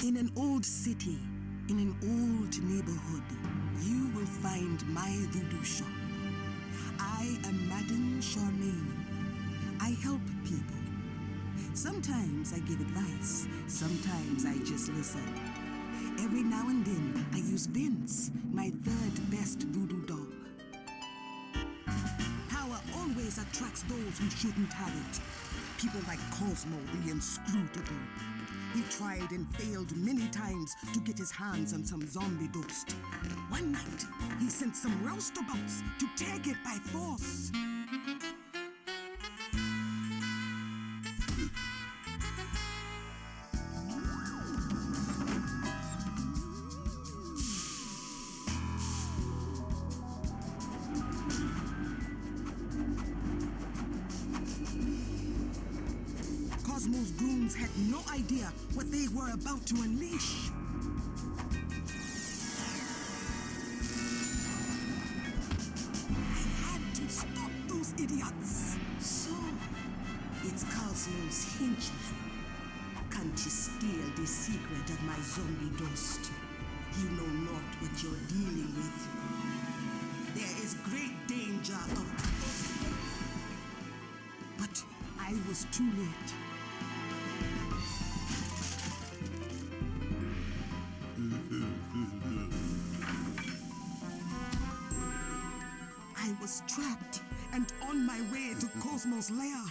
In an old city, in an old neighborhood, you will find my voodoo shop. I am Madame Charmaine. I help people. Sometimes I give advice, sometimes I just listen. Every now and then, I use Vince, my third best voodoo doll. Power always attracts those who shouldn't have it. People like Cosmo the Inscrutable. He tried and failed many times to get his hands on some zombie dust. One night, he sent some roustabouts to take it by force. Cosmo's goons had no idea what they were about to unleash. I had to stop those idiots. So, it's Cosmo's henchmen. Can't you steal the secret of my zombie dust? You know not what you're dealing with. There is great danger of... But I was too late. I was trapped and on my way to Cosmo's lair.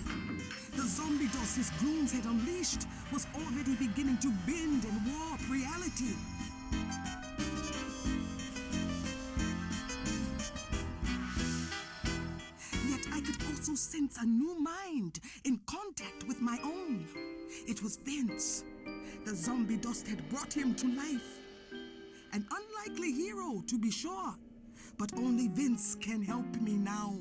The zombie dust his goons had unleashed was already beginning to bend and warp reality. Yet I could also sense a new mind in contact with my own. It was Vince. The zombie dust had brought him to life. An unlikely hero, to be sure. But only Vince can help me now.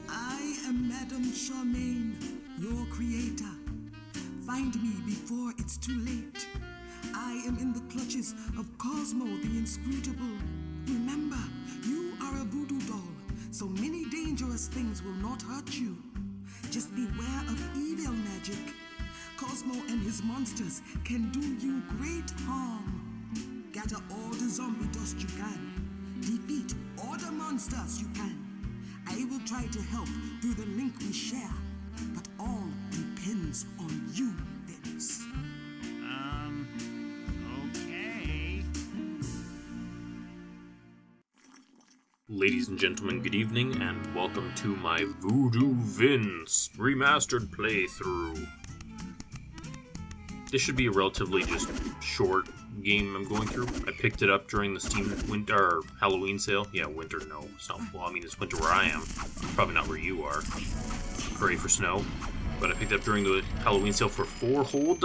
I am Madame Charmaine, your creator. Find me before it's too late. I am in the clutches of Cosmo the Inscrutable. Remember, you are a voodoo doll, so many dangerous things will not hurt you. Just beware of evil magic. Cosmo and his monsters can do you great harm. Gather all the zombie dust you can. Defeat all the monsters you can. I will try to help through the link we share, but all depends on you, Vince. Okay. Ladies and gentlemen, good evening, and welcome to my Voodoo Vince Remastered playthrough. This should be a relatively just short game I'm going through. I picked it up during the Steam winter Halloween sale. Yeah, winter, no. So, well, I mean, it's winter where I am. Probably not where you are. Hooray for snow. But I picked it up during the Halloween sale for $4 whole.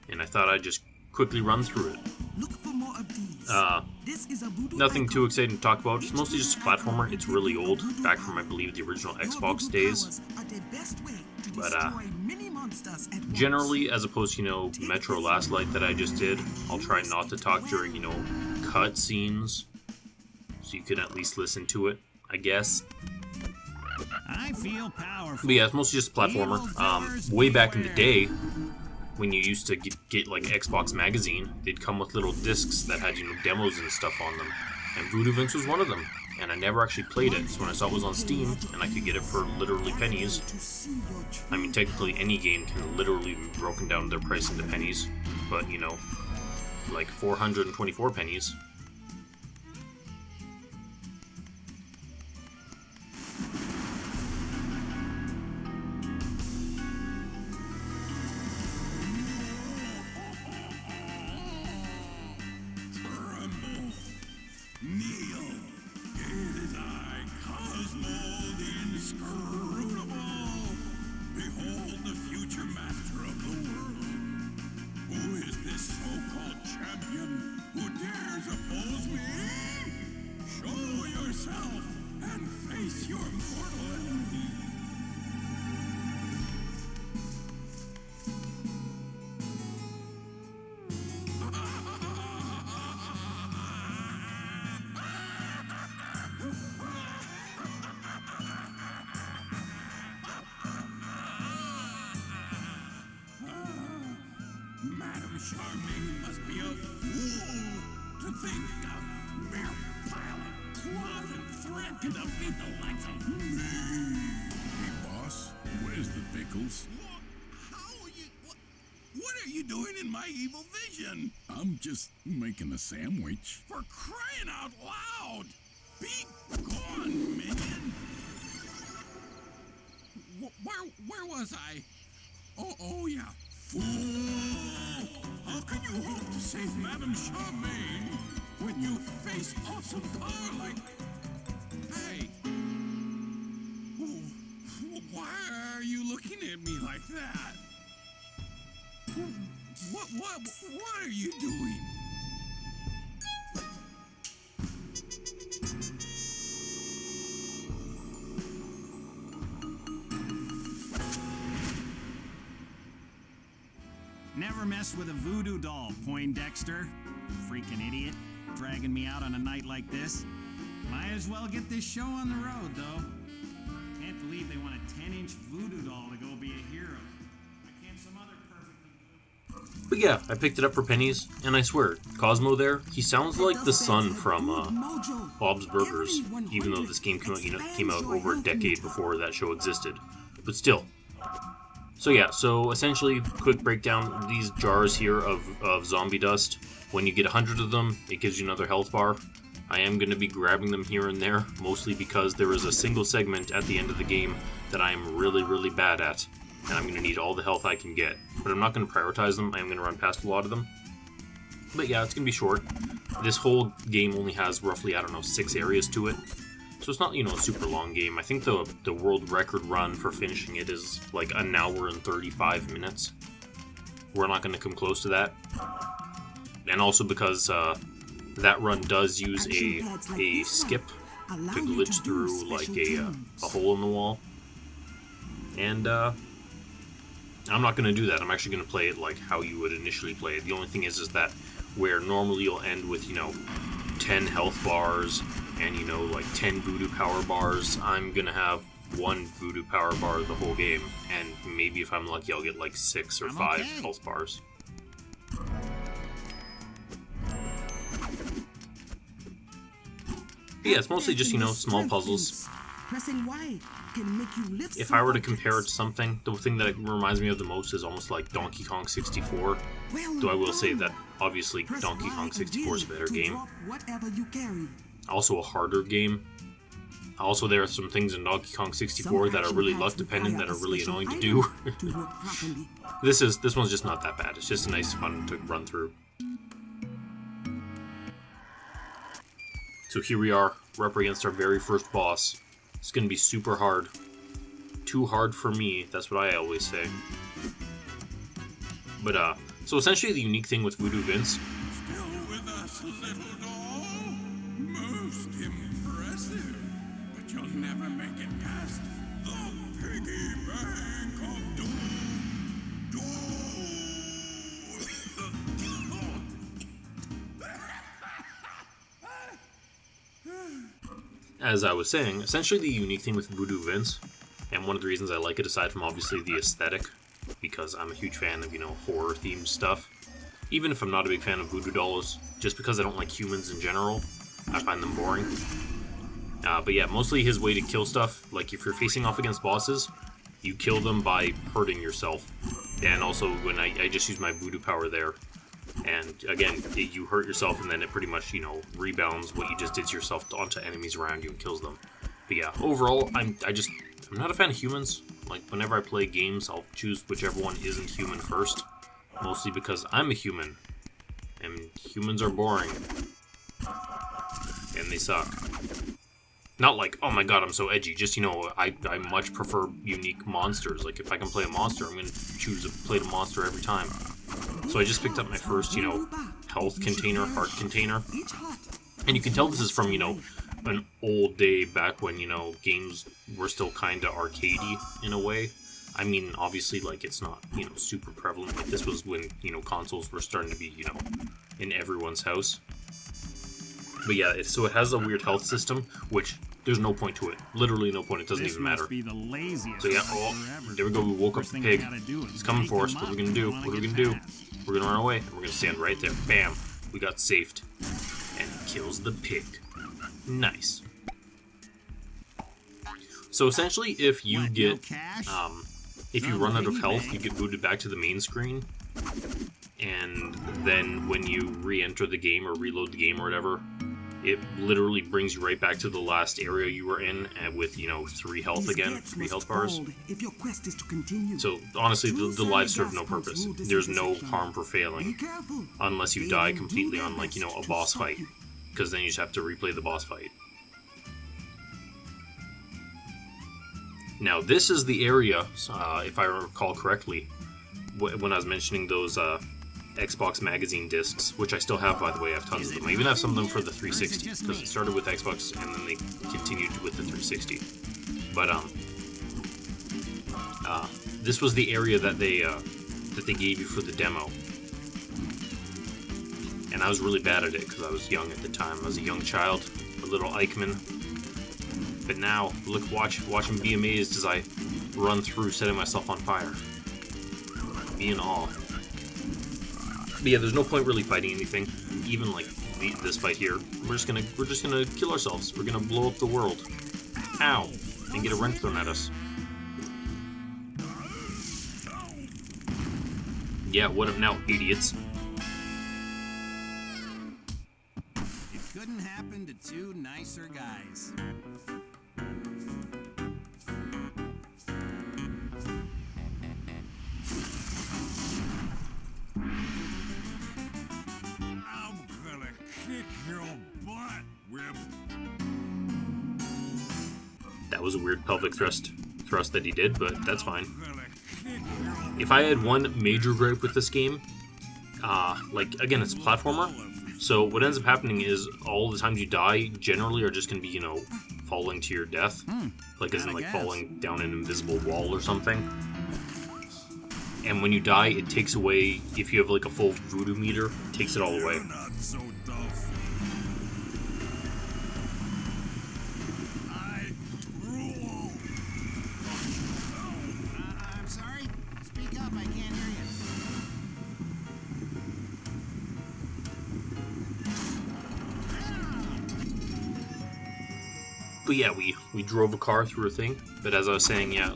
And I thought I'd just quickly run through it. Look for more of these. Nothing too exciting to talk about. It's mostly just a platformer. It's really old, back from, I believe, the original Xbox days. But, generally, as opposed to, Metro Last Light that I just did, I'll try not to talk during, cut scenes. So you can at least listen to it, I guess. I feel powerful. But yeah, it's mostly just a platformer. Way back in the day, when you used to get like Xbox Magazine, they'd come with little discs that had, demos and stuff on them. And Voodoo Vince was one of them. And I never actually played it, so when I saw it was on Steam, and I could get it for literally pennies. I mean, technically any game can literally be broken down their price into pennies. But, like 424 pennies. Madame Charmaine must be a fool to think a mere pile of cloth and thread can defeat the likes of me. Hey, boss, where's the pickles? How are you? What are you doing in my evil vision? I'm just making a sandwich. For crying out loud! Be gone, minion! Where was I? Oh yeah. Fool! How can you hope to save Madame Charmaine when you face awesome power like... Hey! Why are you looking at me like that? What are you doing? Never mess with a voodoo doll, Poindexter. Freaking idiot. Dragging me out on a night like this. Might as well get this show on the road, though. Can't believe they want a 10-inch voodoo doll to go be a hero. Why can't some other perfectly... But yeah, I picked it up for pennies, and I swear, Cosmo there, he sounds like the son from Bob's Burgers, even though this game came out over a decade before that show existed. But still. So yeah, so essentially, quick breakdown, these jars here of zombie dust, when you get 100 of them, it gives you another health bar. I am going to be grabbing them here and there, mostly because there is a single segment at the end of the game that I am really, really bad at, and I'm going to need all the health I can get. But I'm not going to prioritize them, I am going to run past a lot of them. But yeah, it's going to be short. This whole game only has roughly, 6 areas to it. So it's not, a super long game. I think the world record run for finishing it is like an hour and 35 minutes. We're not going to come close to that. And also because that run does use a skip to glitch through like a hole in the wall. And I'm not going to do that. I'm actually going to play it like how you would initially play it. The only thing is that where normally you'll end with, 10 health bars and, like 10 voodoo power bars, I'm going to have 1 voodoo power bar the whole game. And maybe if I'm lucky, I'll get like 6 or 5 health bars. But yeah, it's mostly just, small puzzles. Pressing Y can make you lift. If I were to compare it to something, the thing that it reminds me of the most is almost like Donkey Kong 64. Though I will say that, obviously, Donkey Kong 64 is a better game. Also a harder game. Also, there are some things in Donkey Kong 64 that are really luck dependent, that are really annoying to do. This one's just not that bad. It's just nice fun to run through. So here we are, we're up against our very first boss. It's gonna be super hard. Too hard for me, that's what I always say. But, so essentially the unique thing with Voodoo Vince... Still with us, little doll? Most impressive. But you'll never make it past the piggy bank of doom. As I was saying, essentially the unique thing with Voodoo Vince, and one of the reasons I like it aside from obviously the aesthetic, because I'm a huge fan of, horror-themed stuff. Even if I'm not a big fan of voodoo dolls, just because I don't like humans in general, I find them boring. But yeah, mostly his way to kill stuff, like if you're facing off against bosses, you kill them by hurting yourself. And also when I just use my voodoo power there, and again, you hurt yourself and then it pretty much, rebounds what you just did to yourself onto enemies around you and kills them. But yeah, overall, I'm not a fan of humans. Like, whenever I play games, I'll choose whichever one isn't human first. Mostly because I'm a human. And humans are boring. And they suck. Not like, oh my god, I'm so edgy. Just, I much prefer unique monsters. Like, if I can play a monster, I'm going to choose to play the monster every time. So I just picked up my first, health container, heart container. And you can tell this is from, an old day back when, games were still kind of arcadey in a way. I mean, obviously, like, it's not, super prevalent. Like, this was when, consoles were starting to be, in everyone's house. But yeah, so it has a weird health system, which there's no point to it. Literally no point. It doesn't even matter. So yeah, there we go. We woke up the pig. He's coming for us. What are we going to do? What are we going to do? We're gonna run away, and we're gonna stand right there. Bam! We got safed. And he kills the pig. Nice. So essentially, if you get, if you run out of health, you get booted back to the main screen. And then when you re-enter the game or reload the game or whatever, it literally brings you right back to the last area you were in, and with, you know, 3 health again, 3 health bars. If your quest is to continue. So honestly, the lives serve no purpose. There's no harm for failing, unless you die completely on, like, you know, a boss fight, because then you just have to replay the boss fight. Now this is the area, if I recall correctly, when I was mentioning those Xbox magazine discs, which I still have, by the way. I have tons of them. I even have some of them for the 360, because it started with Xbox and then they continued with the 360. But this was the area that they gave you for the demo, and I was really bad at it because I was young at the time. I was a young child, a little Eichmann. But now, look, watch him be amazed as I run through, setting myself on fire. Be in awe. But yeah, there's no point really fighting anything. Even like this fight here, we're just gonna kill ourselves. We're gonna blow up the world. Ow! And get a wrench thrown at us. Yeah, what up now, idiots? It couldn't happen to 2 nicer guys. That was a weird pelvic thrust that he did, but that's fine. If I had one major gripe with this game, like, again, it's a platformer, so what ends up happening is all the times you die generally are just going to be, you know, falling to your death. Like, as in, like, falling down an invisible wall or something. And when you die, it takes away, if you have, like, a full voodoo meter, it takes it all away. But yeah, we drove a car through a thing. But as I was saying, yeah,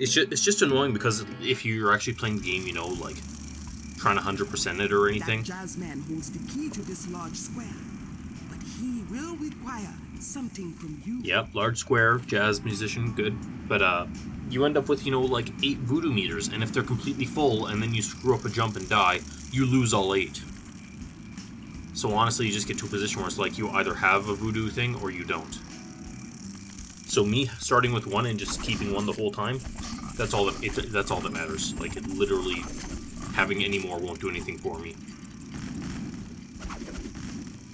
it's just annoying because if you're actually playing the game, you know, like trying to 100% it or anything. That jazzman holds the key to this large square, but he will require something from you. Yep, large square, jazz musician, good. But you end up with, you know, like 8 voodoo meters, and if they're completely full and then you screw up a jump and die, you lose all 8. So honestly, you just get to a position where it's like you either have a voodoo thing or you don't. So me starting with 1 and just keeping 1 the whole time, that's all that matters. Like, it literally, having any more won't do anything for me.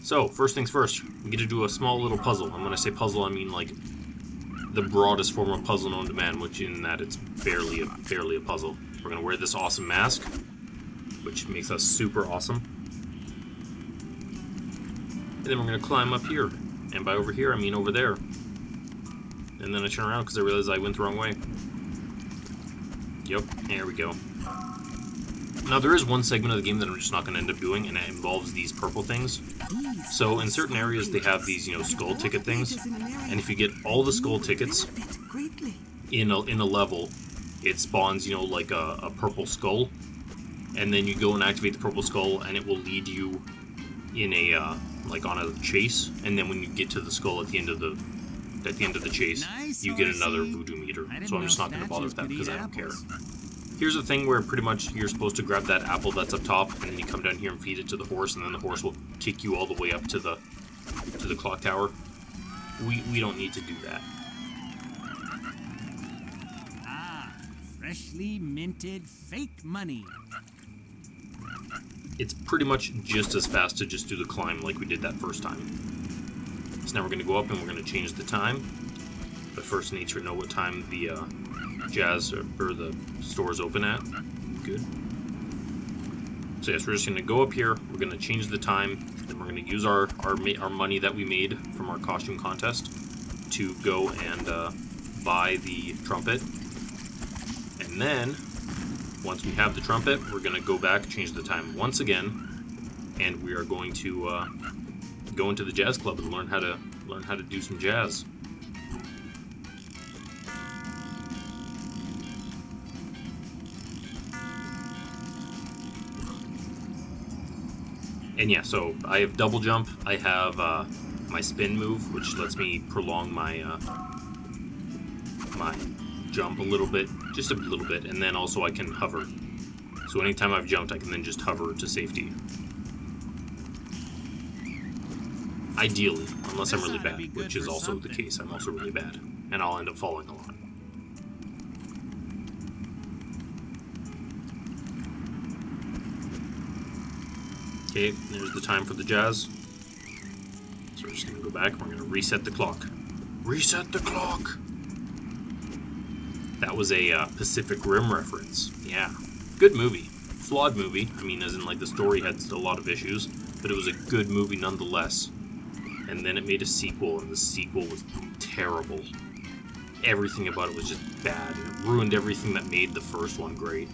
So first things first, we get to do a small little puzzle. And when I say puzzle, I mean like the broadest form of puzzle known to man, which in that it's barely a puzzle. We're gonna wear this awesome mask, which makes us super awesome. And then we're going to climb up here. And by over here, I mean over there. And then I turn around because I realized I went the wrong way. Yep, there we go. Now, there is one segment of the game that I'm just not going to end up doing, and it involves these purple things. So, in certain areas, they have these, you know, skull ticket things. And if you get all the skull tickets in a level, it spawns, you know, like a purple skull. And then you go and activate the purple skull, and it will lead you in a like on a chase, and then when you get to the skull at the end of the chase, you get another voodoo meter. So I'm just not going to bother with that because I don't care. Here's the thing where pretty much you're supposed to grab that apple that's up top, and then you come down here and feed it to the horse, and then the horse will kick you all the way up to the clock tower. We don't need to do that. Ah, freshly minted fake money. It's pretty much just as fast to just do the climb like we did that first time. So now we're going to go up and we're going to change the time. But first I need to know what time the jazz or the store is open at. Good. So yes, we're just going to go up here. We're going to change the time. Then we're going to use our money that we made from our costume contest to go and buy the trumpet. And then once we have the trumpet, we're going to go back, change the time once again, and we are going to go into the jazz club and learn how to do some jazz. And yeah, so I have double jump. I have my spin move, which lets me prolong my my jump a little bit, just a little bit, and then also I can hover. So anytime I've jumped, I can then just hover to safety. Ideally, unless I'm really bad, which is also the case. I'm also really bad, and I'll end up falling a lot. Okay, there's the time for the jazz. So we're just going to go back and we're going to reset the clock. Reset the clock! That was a Pacific Rim reference. Yeah. Good movie. Flawed movie. I mean, as in, like, the story had a lot of issues, but it was a good movie nonetheless. And then it made a sequel, and the sequel was terrible. Everything about it was just bad, and it ruined everything that made the first one great.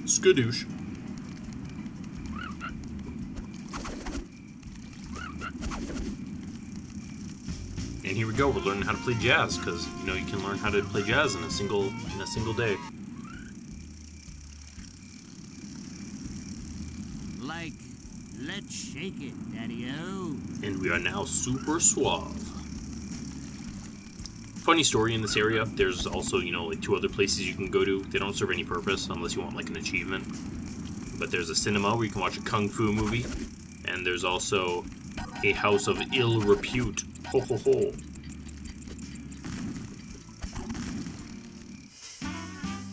Skadoosh. And here we go. We're learning how to play jazz because you know you can learn how to play jazz in a single day. Like, let's shake it, Daddy-O. And we are now super suave. Funny story in this area, there's also, you know, like 2 other places you can go to. They don't serve any purpose unless you want like an achievement. But there's a cinema where you can watch a kung fu movie. And there's also a house of ill repute. Ho ho ho.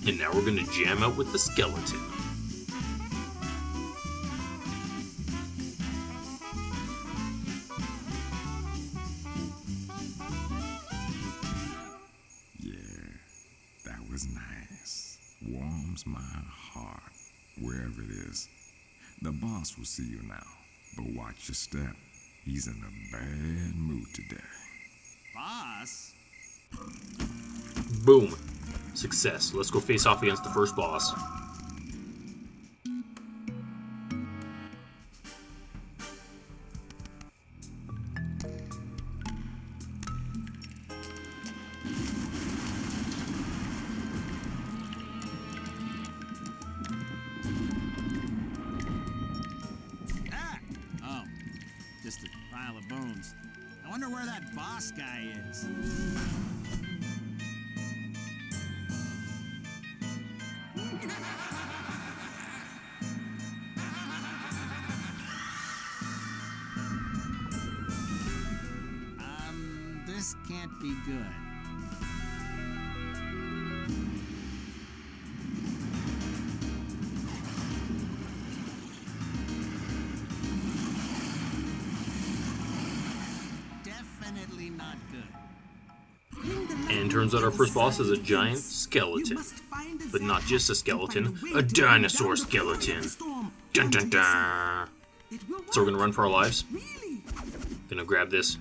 And now we're gonna jam out with the skeleton. Was nice. Warms my heart, wherever it is. The boss will see you now, but watch your step. He's in a bad mood today. Boss? Boom. Success. Let's go face off against the first boss. Just a pile of bones. I wonder where that boss guy is. This can't be good. Definitely not good. And turns out our first boss is a giant skeleton. But not just a skeleton, a dinosaur skeleton. Dun dun dun. So we're gonna run for our lives. Gonna grab this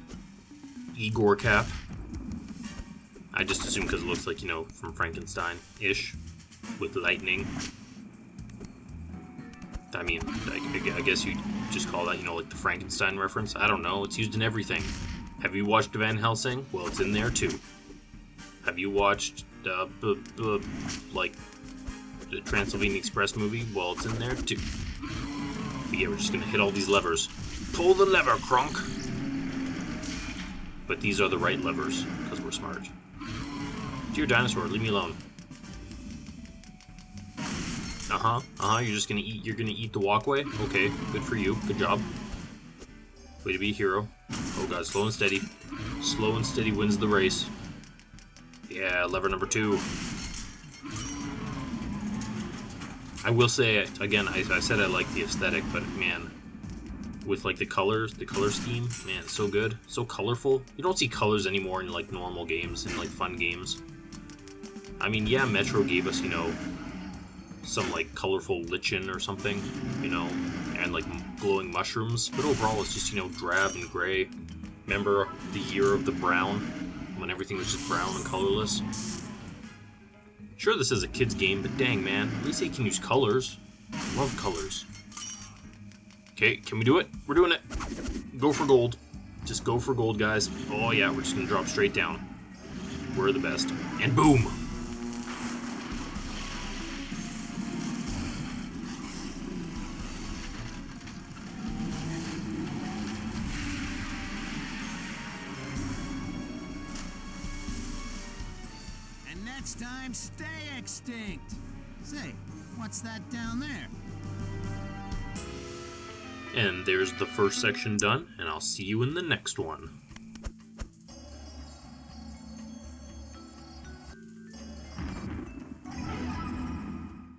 Igor cap. I just assume because it looks like, you know, from Frankenstein-ish. With lightning. I mean, I guess you'd just call that, you know, like the Frankenstein reference. I don't know, it's used in everything. Have you watched Van Helsing? Well, it's in there too. Have you watched, like, the Transylvania Express movie? Well, it's in there too. But yeah, we're just gonna hit all these levers. Pull the lever, Crunk! But these are the right levers, because we're smart. Dear dinosaur, leave me alone. You're gonna eat the walkway? Okay, good for you, good job. Way to be a hero. Oh god, slow and steady. Slow and steady wins the race. Yeah, lever number 2. I will say, again, I said I like the aesthetic, but man, with like the color scheme, man, it's so good, so colorful. You don't see colors anymore in like normal games, in like fun games. I mean, yeah, Metro gave us, you know, some like colorful lichen or something, you know, and like glowing mushrooms, but overall it's just, you know, drab and gray. Remember the year of the brown, when everything was just brown and colorless? Sure, this is a kid's game, but dang, man, at least they can use colors. I love colors. Okay, can we do it? We're doing it. Go for gold. Just go for gold, guys. Oh yeah, we're just gonna drop straight down. We're the best. And boom! And next time, stay extinct. Say, what's that down there? And there's the first section done, and I'll see you in the next one.